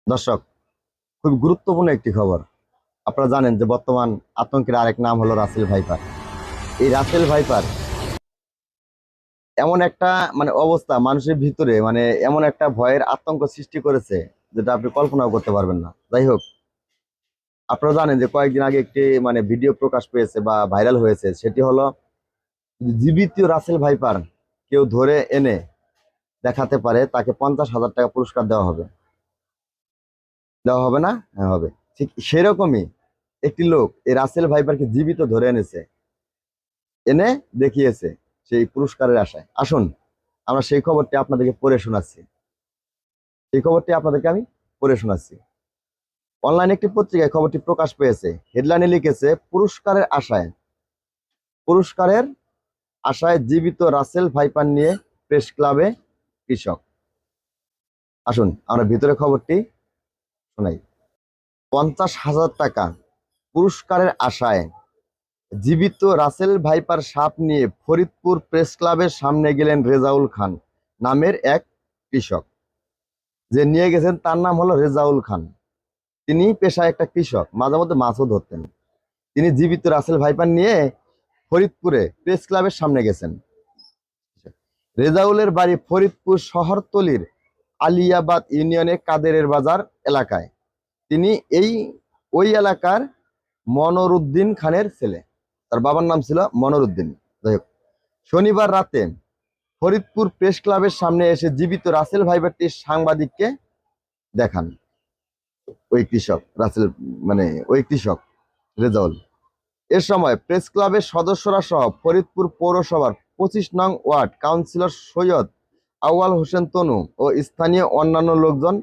দর্শক, খুব গুরুত্বপূর্ণ একটি খবর। আপনারা জানেন যে বর্তমান আতঙ্কের আরেক নাম হলো রাসেল ভাইপার। এই রাসেল ভাইপার এমন একটা অবস্থা মানুষের ভিতরে, এমন একটা ভয়ের আতঙ্ক সৃষ্টি করেছে যেটা আপনি কল্পনাও করতে পারবেন না। যাই হোক, আপনারা জানেন যে কয়েকদিন আগে একটি ভিডিও প্রকাশ পেয়েছে বা ভাইরাল হয়েছে, সেটি হলো জীবিত রাসেল ভাইপার কেউ ধরে এনে দেখাতে পারে তাকে 50,000 টাকা পুরস্কার দেওয়া হবে। দেওয়া হবে না? হ্যাঁ, হবে। ঠিক সেরকমই একটি লোক এই রাসেল ভাইপারকে জীবিত ধরে এনেছে, এনে দেখিয়েছে সেই পুরস্কারের আশায়। আসুন আমরা সেই খবরটি আপনাদেরকে পড়ে শোনাচ্ছি। সেই খবরটি আপনাদেরকে আমি পড়ে শোনাচ্ছি। অনলাইনে একটি পত্রিকায় খবরটি প্রকাশ পেয়েছে। হেডলাইনে লিখেছে, পুরস্কারের আশায় জীবিত রাসেল ভাইপার নিয়ে প্রেস ক্লাবে কৃষক। আসুন আমরা ভিতরে খবরটি শোনাই। 50,000 টাকা পুরস্কারের আশায় জীবিত রাসেল ভাইপার সাপ নিয়ে ফরিদপুর প্রেস ক্লাবের সামনে গেলেন রেজাউল খান নামের এক কৃষক। যে নিয়ে গেছেন তার নাম হলো রেজাউল খান। তিনি পেশায় একটা কৃষক, মাঝে মধ্যে মাছও ধরতেন। তিনি জীবিত রাসেল ভাইপার নিয়ে ফরিদপুরে প্রেস ক্লাবের সামনে গেছেন। রেজাউলের বাড়ি ফরিদপুর শহরতলির আলিয়াবাদ ইউনিয়নে কাদেরের বাজার এলাকায়। তিনি ওই এলাকার মনরুদ্দিন খানের ছেলে। তার বাবার নাম ছিল মনরুদ্দিন। যাই হোক, শনিবার রাতে ফরিদপুর প্রেস ক্লাবের সামনে এসে জীবিত রাসেল ভাইপারটি সাংবাদিককে দেখান ওই কৃষক রাসেল, ওই কৃষক রেজাউল। এ সময় প্রেস ক্লাবের সদস্যরা সহ ফরিদপুর পৌরসভার 25 নং ওয়ার্ড কাউন্সিলর সৈয়দ আউয়াল হোসেন তনু ও স্থানীয় অন্যান্য লোকজন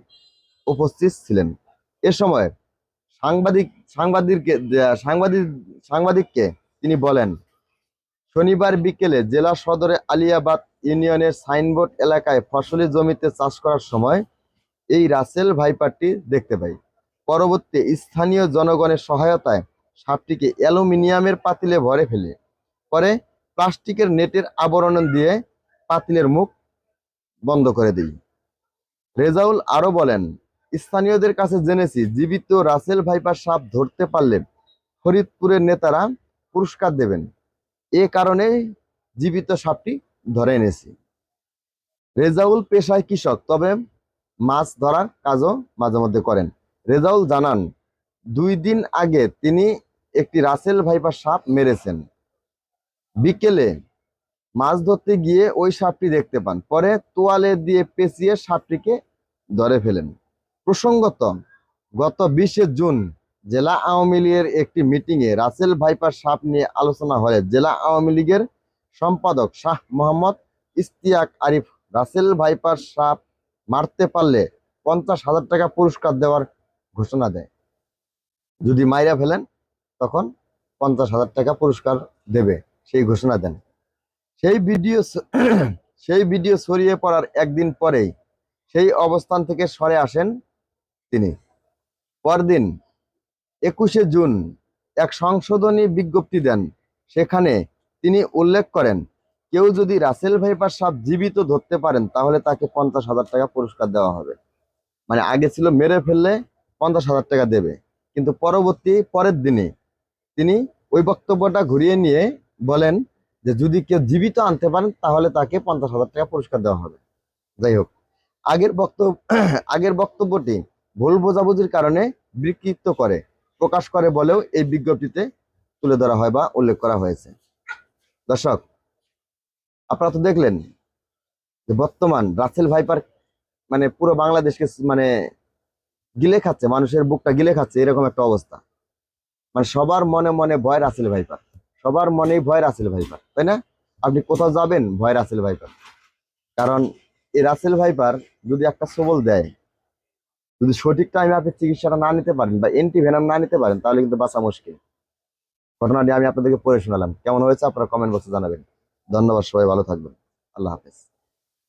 উপস্থিত ছিলেন। এ সময় সাংবাদিক সাংবাদিককে সাংবাদিক সাংবাদিককে তিনি বলেন, শনিবার বিকেলে জেলা সদরে আলিয়াবাদ ইউনিয়নের সাইনবোর্ড এলাকায় ফসলি জমিতে চাষ করার সময় এই রাসেল ভাইপারটি দেখতে পাই। পরবর্তী স্থানীয় জনগণের সহায়তায় সাপটিকে অ্যালুমিনিয়ামের পাতিলে ভরে ফেলে পরে প্লাস্টিকের নেটের আবরণ দিয়ে পাতিলের মুখ বন্ধ করে দিই। রেজাউল আরো বলেন, স্থানীয়দের কাছে জেনেছি জীবিত রাসেল ভাইপার সাপ ধরতে পারলে ফরিদপুরের নেতারা পুরস্কার দেবেন। এ কারণে জীবিত সাপটি ধরে এনেছি। রেজাউল পেশায় কৃষক, তবে মাছ ধরার কাজও মাঝে মধ্যে করেন। রেজাউল জানান, 2 দিন আগে তিনি একটি রাসেল ভাইপার সাপ মেরেছেন। বিকেলে মাছ ধরতে গিয়ে ওই সাপটি দেখতে পান, পরে তোয়ালে দিয়ে পেঁচিয়ে সাপটিকে ধরে ফেলেন। প্রসঙ্গত, গত 20 জুন জেলা আওয়ামী লীগের একটি মিটিংয়ে রাসেল ভাইপার সাপ নিয়ে আলোচনা হলে জেলা আওয়ামী লীগের সম্পাদক শাহ মোহাম্মদ ইশতিয়াক আরিফ রাসেল ভাইপার সাপ মারতে পারলে 50,000 টাকা পুরস্কার দেওয়ার ঘোষণা দেয়। যদি মাইরা ফেলেন তখন 50,000 টাকা পুরস্কার দেবে, সেই ঘোষণা দেন। সেই ভিডিও সেই ভিডিও ছড়িয়ে পড়ার একদিন পরেই সেই অবস্থান থেকে সরে আসেন তিনি। পরদিন 21 জুন এক সংশোধনী বিজ্ঞপ্তি দেন। সেখানে তিনি উল্লেখ করেন, কেউ যদি রাসেল ভাইপার সাপ জীবিত ধরতে পারেন তাহলে তাকে 50,000 টাকা পুরস্কার দেওয়া হবে। আগে ছিল মেরে ফেললে 50,000 টাকা দেবে, কিন্তু পরের দিনে তিনি ওই বক্তব্যটা ঘুরিয়ে নিয়ে বলেন যে যদি কেউ জীবিত আনতে পারেন তাহলে তাকে 50,000 টাকা পুরস্কার দেওয়া হবে। যাই হোক, আগের বক্তব্যটি ভুল বোঝাবুঝির কারণে বিকৃত করে প্রকাশ করে বলেও এই বিজ্ঞপ্তিতে তুলে ধরা হয় বা উল্লেখ করা হয়েছে। দর্শক, আপনারা তো দেখলেন যে বর্তমান রাসেল ভাইপার পুরো বাংলাদেশকে গিলে খাচ্ছে, মানুষের বুকটা গিলে খাচ্ছে, এরকম একটা অবস্থা। সবার মনে মনে ভয় রাসেল ভাইপার, সবার মনেই ভয় রাসেল ভাইপার, তাই না? আপনি কোথাও যাবেন, ভয় রাসেল ভাইপার। কারণ এই রাসেল ভাইপার যদি একটা সবল দেয়, যদি সঠিক টাইমে আপনি চিকিৎসাটা না নিতে পারেন বা অ্যান্টিভেনাম না নিতে পারেন, তাহলে কিন্তু বাঁচা মুশকিল। ঘটনাটি আমি আপনাদেরকে পড়ে শোনালাম। কেমন হয়েছে আপনারা কমেন্ট বক্সে জানাবেন। ধন্যবাদ, সবাই ভালো থাকবেন। আল্লাহ হাফেজ।